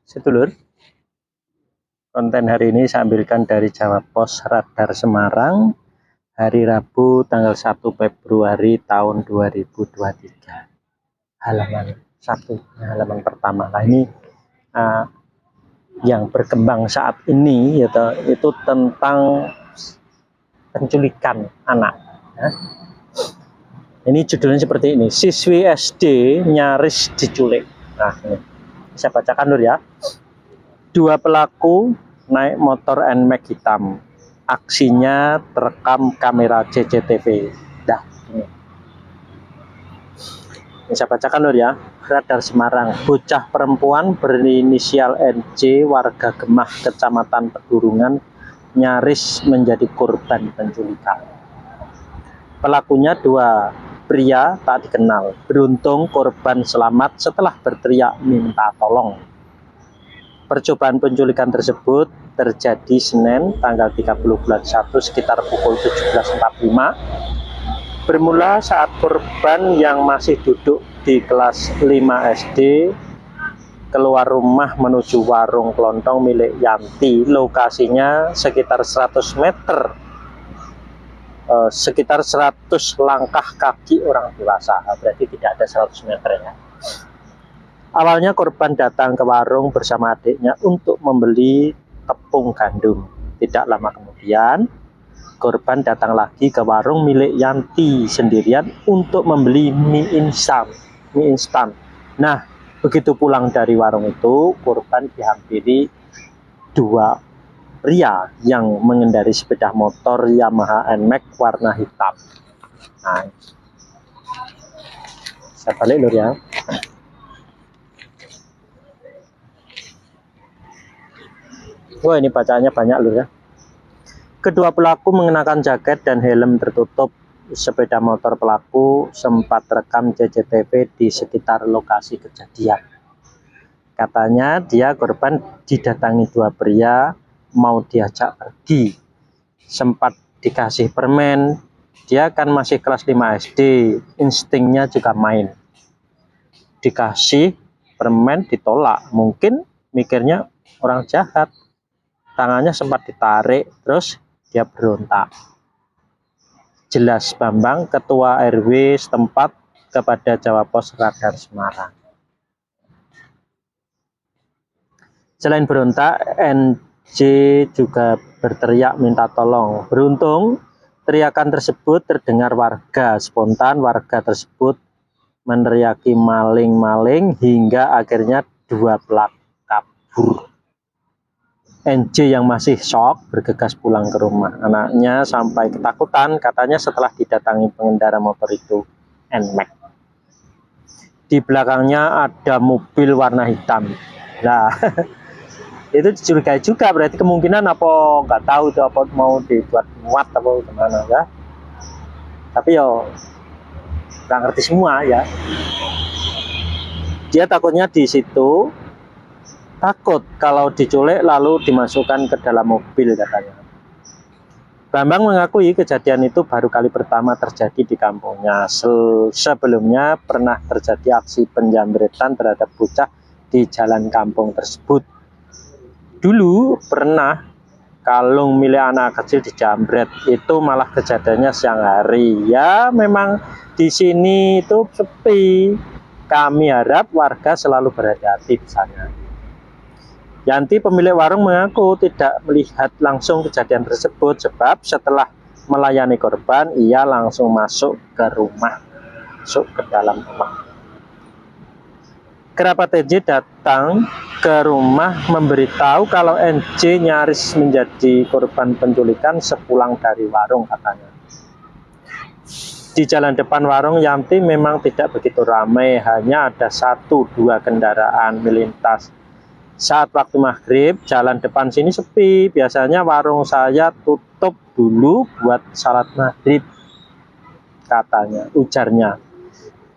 Sedulur, konten hari ini saya ambilkan dari Jawa Pos Radar Semarang, hari Rabu tanggal 1 Februari tahun 2023. Halaman 1, halaman pertama. Nah ini yang berkembang saat ini itu tentang penculikan anak. Ya. Ini judulnya seperti ini, siswi SD nyaris diculik. Nah ini saya bacakan dulu ya. 2 pelaku naik motor NMAX hitam. Aksinya terekam kamera CCTV. Nah, ini saya bacakan dulu ya. Radar Semarang, bocah perempuan berinisial NJ warga Gemah Kecamatan Pedurungan nyaris menjadi korban penculikan. Pelakunya 2 pria tak dikenal. Beruntung korban selamat setelah berteriak minta tolong. Percobaan penculikan tersebut terjadi Senin tanggal 30 bulan 1 sekitar pukul 17.45. Bermula saat korban yang masih duduk di kelas 5 SD keluar rumah menuju warung kelontong milik Yanti. Lokasinya sekitar 100 meter, sekitar 100 langkah kaki orang dewasa. Berarti tidak ada 100 meter ya. Awalnya korban datang ke warung bersama adiknya untuk membeli tepung gandum. Tidak lama kemudian, korban datang lagi ke warung milik Yanti sendirian untuk membeli mie instan. Nah, begitu pulang dari warung itu, korban dihampiri 2 pria yang mengendarai sepeda motor Yamaha NMAX warna hitam. Nah, saya balik dulu ya. Wah, ini bacaannya banyak loh ya. Kedua pelaku mengenakan jaket dan helm tertutup. Sepeda motor pelaku sempat rekam CCTV di sekitar lokasi kejadian. Katanya dia korban didatangi 2 pria mau diajak pergi. Sempat dikasih permen. Dia kan masih kelas 5 SD, instingnya juga main. Dikasih permen ditolak, mungkin mikirnya orang jahat. Tangannya sempat ditarik, terus dia berontak. Jelas Bambang, Ketua RW setempat kepada Jawa Pos Radar Semarang. Selain berontak, NJ juga berteriak minta tolong. Beruntung, teriakan tersebut terdengar warga. Spontan warga tersebut meneriaki maling-maling hingga akhirnya 2 pelaku kabur. NJ yang masih shock bergegas pulang ke rumah. Anaknya sampai ketakutan, katanya setelah didatangi pengendara motor itu NMAX. Di belakangnya ada mobil warna hitam. Nah, itu dicurigai juga, berarti kemungkinan apa nggak tahu itu apa mau dibuat muat atau gimana ya. Tapi yo nggak ngerti semua ya. Dia takutnya di situ. Takut kalau diculik lalu dimasukkan ke dalam mobil katanya. Bambang mengakui kejadian itu baru kali pertama terjadi di kampungnya. Sebelumnya pernah terjadi aksi penjamretan terhadap bocah di jalan kampung tersebut. Dulu pernah kalung milik anak kecil dijamret, itu malah kejadiannya siang hari. Ya memang di sini itu sepi. Kami harap warga selalu berhati-hati di sana. Yanti pemilik warung mengaku tidak melihat langsung kejadian tersebut sebab setelah melayani korban ia langsung masuk ke dalam rumah. Kerabat NJ datang ke rumah memberitahu kalau NJ nyaris menjadi korban penculikan sepulang dari warung katanya. Di jalan depan warung Yanti memang tidak begitu ramai, hanya ada 1-2 kendaraan melintas. Saat waktu maghrib, jalan depan sini sepi. Biasanya warung saya tutup dulu buat salat maghrib, katanya, ujarnya.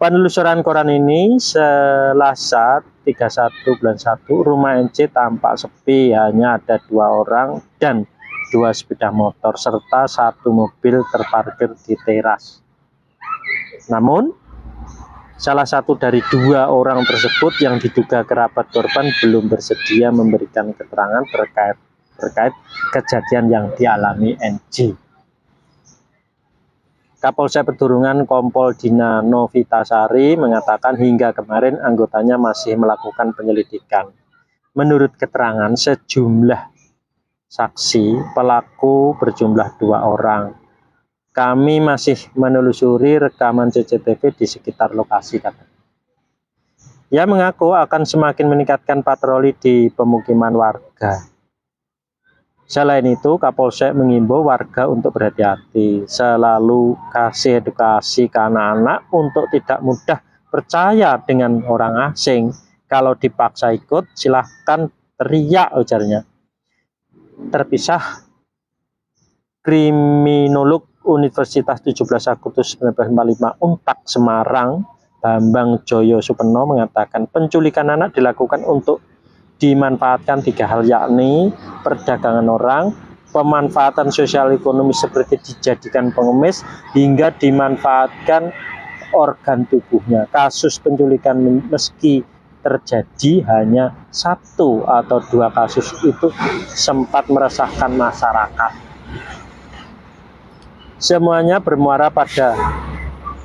Penelusuran koran ini, Selasa 31 bulan 1, rumah NJ tampak sepi. Hanya ada 2 orang dan 2 sepeda motor, serta 1 mobil terparkir di teras. Namun, Salah satu dari dua orang tersebut yang diduga kerabat korban belum bersedia memberikan keterangan terkait kejadian yang dialami NJ. Kapolsek Pedurungan Kompol Dina Novitasari mengatakan hingga kemarin anggotanya masih melakukan penyelidikan. Menurut keterangan sejumlah saksi, pelaku berjumlah 2 orang. Kami masih menelusuri rekaman CCTV di sekitar lokasi, katanya. Ia mengaku akan semakin meningkatkan patroli di pemukiman warga. Selain itu, Kapolsek mengimbau warga untuk berhati-hati, selalu kasih edukasi ke anak-anak untuk tidak mudah percaya dengan orang asing. Kalau dipaksa ikut, silahkan teriak, ujarnya. Terpisah, kriminolog Universitas 17 Agustus 1945 Untak Semarang, Bambang Joyo Supeno mengatakan penculikan anak dilakukan untuk dimanfaatkan 3 hal, yakni perdagangan orang, pemanfaatan sosial ekonomi seperti dijadikan pengemis, hingga dimanfaatkan organ tubuhnya. Kasus penculikan meski terjadi hanya 1 atau 2 kasus itu sempat meresahkan masyarakat. Semuanya bermuara pada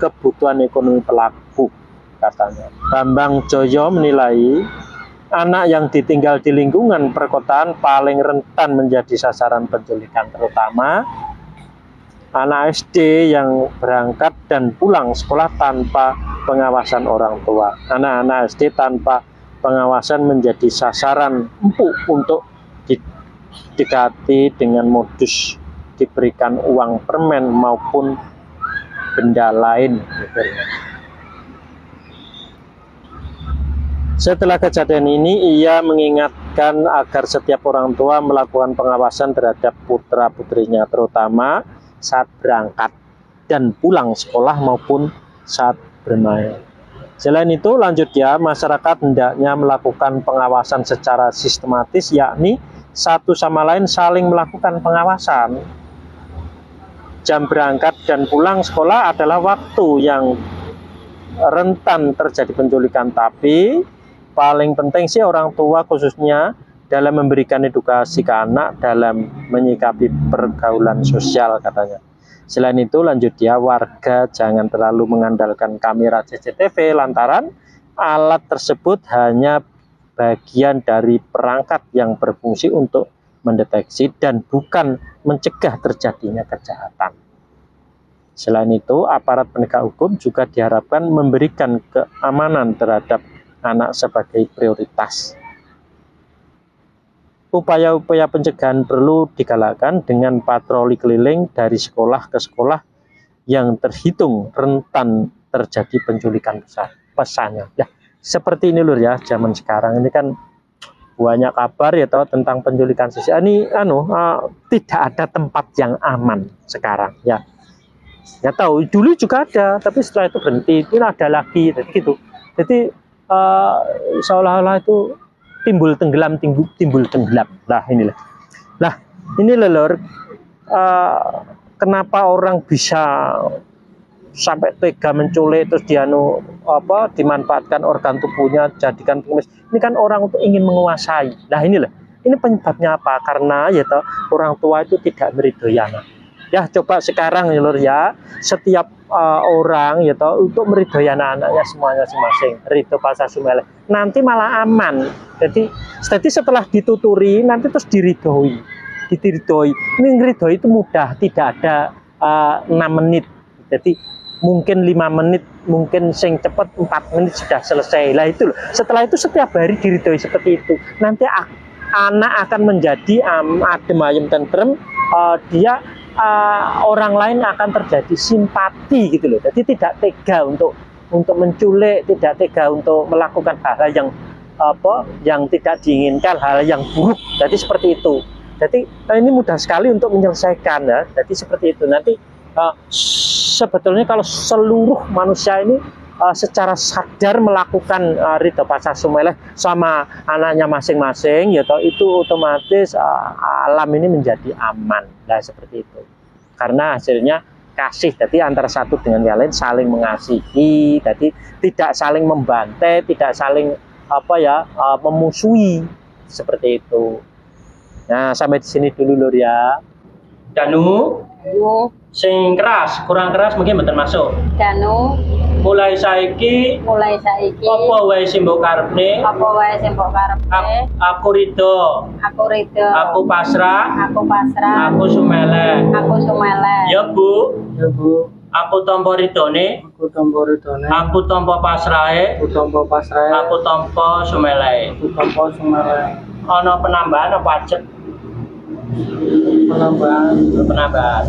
kebutuhan ekonomi pelaku, katanya. Bambang Joyo menilai anak yang ditinggal di lingkungan perkotaan paling rentan menjadi sasaran penculikan, terutama anak SD yang berangkat dan pulang sekolah tanpa pengawasan orang tua. Anak-anak SD tanpa pengawasan menjadi sasaran empuk untuk didekati dengan modus diberikan uang permen maupun benda lain. Setelah kejadian ini, ia mengingatkan agar setiap orang tua melakukan pengawasan terhadap putra-putrinya, terutama saat berangkat dan pulang sekolah maupun saat bermain. Selain itu, lanjut dia, masyarakat hendaknya melakukan pengawasan secara sistematis, yakni satu sama lain saling melakukan pengawasan. Jam berangkat dan pulang sekolah adalah waktu yang rentan terjadi penculikan, tapi paling penting sih orang tua khususnya dalam memberikan edukasi ke anak dalam menyikapi pergaulan sosial, katanya. Selain itu, lanjut dia, warga jangan terlalu mengandalkan kamera CCTV lantaran alat tersebut hanya bagian dari perangkat yang berfungsi untuk mendeteksi dan bukan mencegah terjadinya kejahatan. Selain itu, aparat penegak hukum juga diharapkan memberikan keamanan terhadap anak sebagai prioritas. Upaya-upaya pencegahan perlu digalakkan dengan patroli keliling dari sekolah ke sekolah yang terhitung rentan terjadi penculikan pesannya. Ya, seperti ini lur ya, zaman sekarang ini kan banyak kabar ya tahu tentang penculikan sosial. Ini tidak ada tempat yang aman sekarang ya. Ya tahu dulu juga ada, tapi setelah itu berhenti. Ini ada lagi, jadi gitu. Jadi seolah-olah itu timbul tenggelam. Nah inilah. Nah ini lelur, kenapa orang bisa sampai tega menculik terus dimanfaatkan organ tubuhnya jadikan pengemis. Ini kan orang untuk ingin menguasai. Nah inilah, ini penyebabnya apa? Karena ya toh, orang tua itu tidak meridhoi anak. Ya coba sekarang ya lur ya, setiap orang ya toh untuk meridhoi anak-anaknya semuanya masing-masing, ridho pasar sumeleh, nanti malah aman. Jadi setelah dituturi nanti terus diridhoi. Ini meridhoi itu mudah, tidak ada 6 menit. Jadi mungkin 5 menit, mungkin sing cepat 4 menit sudah selesai. Lah itu loh. Setelah itu setiap hari diridhoi seperti itu. Nanti anak akan menjadi adem ayem tentrem, dia orang lain akan terjadi simpati gitu loh. Jadi tidak tega untuk menculik, tidak tega untuk melakukan hal-hal yang tidak diinginkan, hal yang buruk. Jadi seperti itu. Jadi ini mudah sekali untuk menyelesaikan ya. Jadi seperti itu. Nanti sebetulnya kalau seluruh manusia ini secara sadar melakukan ridho pasar sumeleh sama anaknya masing-masing, ya toh, itu otomatis alam ini menjadi aman. Nah seperti itu. Karena hasilnya kasih. Jadi antara satu dengan yang lain saling mengasihi. Jadi tidak saling membantai, tidak saling memusuhi seperti itu. Nah, sampai di sini dulu lur ya. Danu, sing keras, kurang keras mungkin mboten masuk. Danu, Mulai saiki apa wae sing mbok karepne, aku rido, aku pasrah, aku sumele. Ya Bu, aku tampa ridone, aku tampa pasrahe, aku tampa sumele. Ana penambahan apa ajeg? Penambahan.